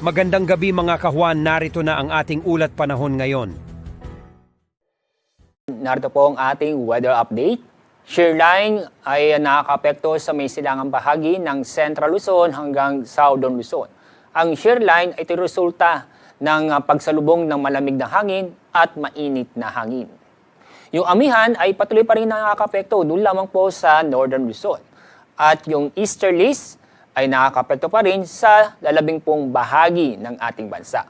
Magandang gabi mga kahuan, narito na ang ating ulat panahon ngayon. Narito po ang ating weather update. Shear line ay nakakaapekto sa may silangang bahagi ng Central Luzon hanggang Southern Luzon. Ang shear line ay resulta ng pagsalubong ng malamig na hangin at mainit na hangin. Yung amihan ay patuloy pa rin nakakaapekto doon lamang po sa Northern Luzon. At yung easterlies ay nakakaapekto pa rin sa lalabing pong bahagi ng ating bansa.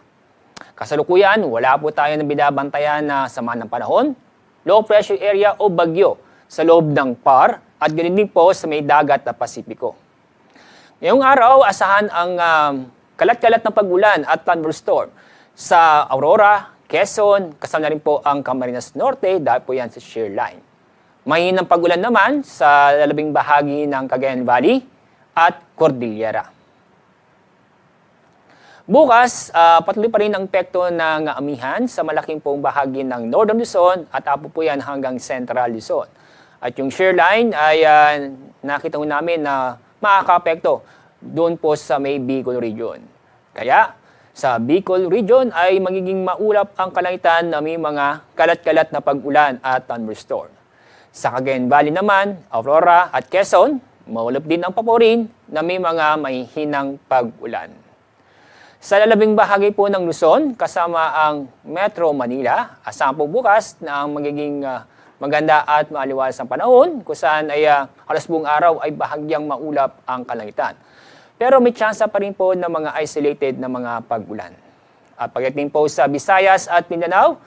Kasalukuyan, wala po tayo na binabantayan na sama ng panahon, low pressure area o bagyo sa loob ng PAR at ganun din po sa may dagat na Pasipiko. Ngayong araw, asahan ang kalat-kalat na pag-ulan at thunderstorm sa Aurora, Quezon, kasama na rin po ang Camarines Norte dahil po yan sa shear line. Mahinang pag-ulan naman sa lalabing bahagi ng Cagayan Valley at Cordillera. Bukas, patuloy pa rin ang epekto ng amihan sa malaking pong bahagi ng Northern Luzon at apo po yan hanggang Central Luzon. At yung shear line ay nakita ho namin na makaka-apekto doon po sa may Bicol region. Kaya sa Bicol region ay magiging maulap ang kalangitan na may mga kalat-kalat na pag-ulan at thunderstorm. Sa Cagayan Valley naman, Aurora at Quezon, maulap din ang paporin na may mga mahihinang pag-ulan. Sa lalabing bahagi po ng Luzon, kasama ang Metro Manila, asahan po bukas na ang magiging maganda at maaliwalas ang panahon, kung saan ay halos buong araw ay bahagyang maulap ang kalangitan. Pero may tsansa pa rin po ng mga isolated na mga pag-ulan. At pagdating po sa Visayas at Mindanao,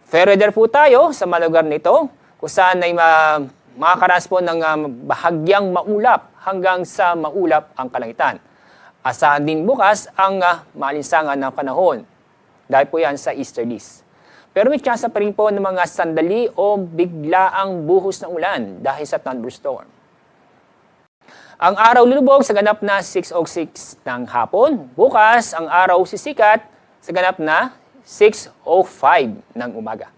fair weather po tayo sa mga lugar nito, kung saan ay makakaranas po ng bahagyang maulap hanggang sa maulap ang kalangitan. Asahan din bukas ang maalinsangan ng panahon dahil po yan sa easterlies. Pero may tsansa pa rin po ng mga sandali o biglaang buhos ng ulan dahil sa thunderstorm. Ang araw lulubog sa ganap na 6:06 ng hapon. Bukas, ang araw sisikat sa ganap na 6:05 ng umaga.